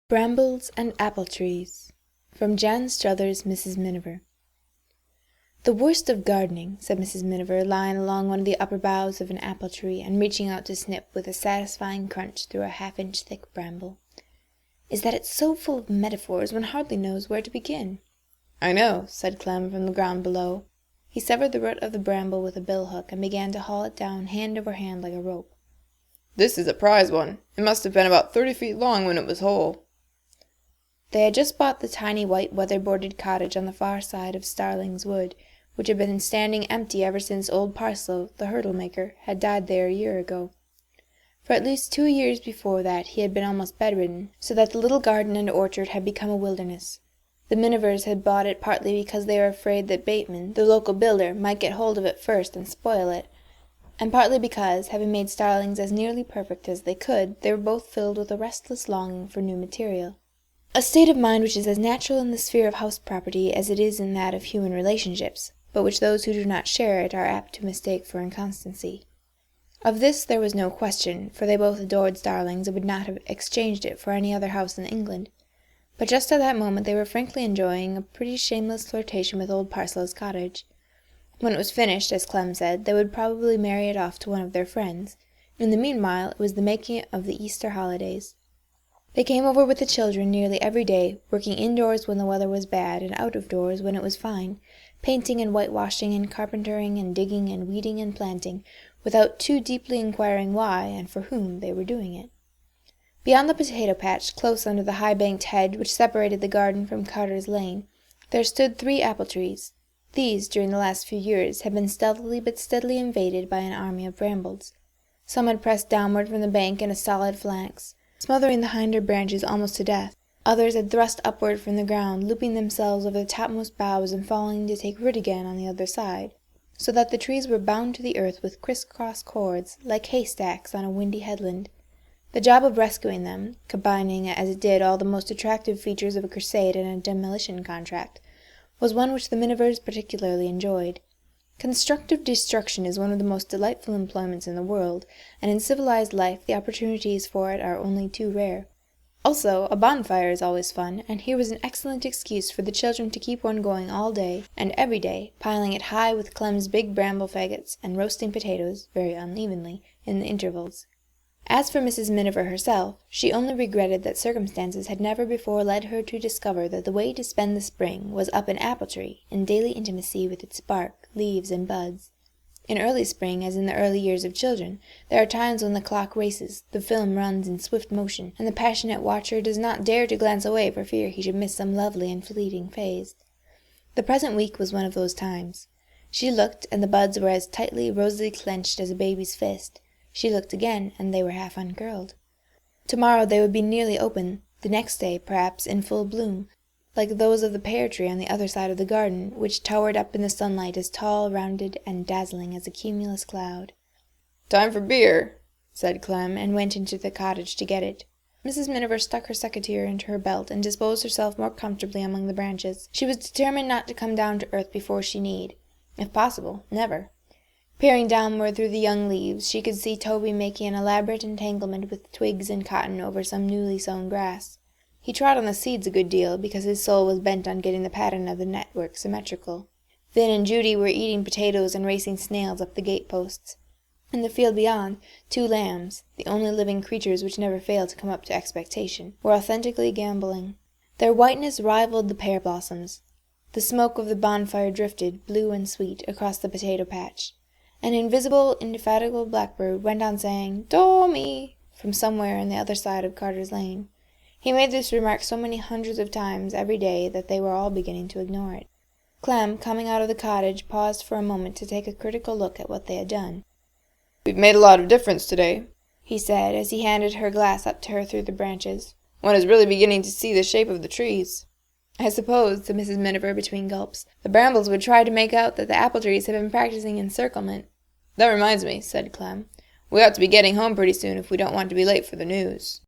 Brambles and Apple Trees from Jan Struther's Mrs. Miniver. "The worst of gardening," said Mrs. Miniver, lying along one of the upper boughs of an apple tree and reaching out to snip with a satisfying crunch through a half-inch thick bramble, "is that it's so full of metaphors one hardly knows where to begin." "I know," said Clem from the ground below. He severed the root of the bramble with a bill-hook and began to haul it down hand over hand like a rope. "This is a prize one. It must have been about 30 feet long when it was whole." They had just bought the tiny white weather-boarded cottage on the far side of Starling's Wood, which had been standing empty ever since old Parslow, the hurdle-maker, had died there a year ago. For at least 2 years before that he had been almost bedridden, so that the little garden and orchard had become a wilderness. The Minivers had bought it partly because they were afraid that Bateman, the local builder, might get hold of it first and spoil it, and partly because, having made Starling's as nearly perfect as they could, they were both filled with a restless longing for new material. A state of mind which is as natural in the sphere of house property as it is in that of human relationships, but which those who do not share it are apt to mistake for inconstancy. Of this there was no question, for they both adored Starling's and would not have exchanged it for any other house in England. But just at that moment they were frankly enjoying a pretty shameless flirtation with old Parslow's cottage. When it was finished, as Clem said, they would probably marry it off to one of their friends. In the meanwhile it was the making of the Easter holidays. They came over with the children nearly every day, working indoors when the weather was bad and out of doors when it was fine, painting and whitewashing and carpentering and digging and weeding and planting, without too deeply inquiring why and for whom they were doing it. Beyond the potato patch, close under the high-banked hedge which separated the garden from Carter's Lane, there stood 3 apple trees. These, during the last few years, had been stealthily but steadily invaded by an army of brambles. Some had pressed downward from the bank in a solid phalanx, smothering the hinder branches almost to death. Others had thrust upward from the ground, looping themselves over the topmost boughs and falling to take root again on the other side, so that the trees were bound to the earth with criss-cross cords, like haystacks on a windy headland. The job of rescuing them, combining as it did all the most attractive features of a crusade and a demolition contract, was one which the Minivers particularly enjoyed. Constructive destruction is one of the most delightful employments in the world, and in civilized life the opportunities for it are only too rare. Also, a bonfire is always fun, and here was an excellent excuse for the children to keep one going all day, and every day, piling it high with Clem's big bramble faggots, and roasting potatoes, very unevenly, in the intervals. As for Mrs. Miniver herself, she only regretted that circumstances had never before led her to discover that the way to spend the spring was up an apple tree, in daily intimacy with its bark, leaves, and buds. In early spring, as in the early years of children, there are times when the clock races, the film runs in swift motion, and the passionate watcher does not dare to glance away for fear he should miss some lovely and fleeting phase. The present week was one of those times. She looked, and the buds were as tightly, rosily clenched as a baby's fist. She looked again, and they were half uncurled. Tomorrow they would be nearly open, the next day, perhaps, in full bloom, like those of the pear tree on the other side of the garden, which towered up in the sunlight as tall, rounded, and dazzling as a cumulus cloud. "Time for beer," said Clem, and went into the cottage to get it. Mrs. Miniver stuck her secateur into her belt and disposed herself more comfortably among the branches. She was determined not to come down to earth before she need. If possible, never. Peering downward through the young leaves, she could see Toby making an elaborate entanglement with twigs and cotton over some newly sown grass. He trod on the seeds a good deal, because his soul was bent on getting the pattern of the network symmetrical. Vin and Judy were eating potatoes and racing snails up the gate-posts. In the field beyond, 2 lambs, the only living creatures which never fail to come up to expectation, were authentically gambolling. Their whiteness rivaled the pear blossoms. The smoke of the bonfire drifted, blue and sweet, across the potato patch. An invisible, indefatigable blackbird went on saying, "Tommy," from somewhere on the other side of Carter's Lane. He made this remark so many hundreds of times every day that they were all beginning to ignore it. Clem, coming out of the cottage, paused for a moment to take a critical look at what they had done. "We've made a lot of difference today," he said, as he handed her glass up to her through the branches. "One is really beginning to see the shape of the trees." "I suppose," said Mrs. Miniver between gulps, "the Brambles would try to make out that the apple trees had been practicing encirclement." "That reminds me," said Clem. "We ought to be getting home pretty soon if we don't want to be late for the news."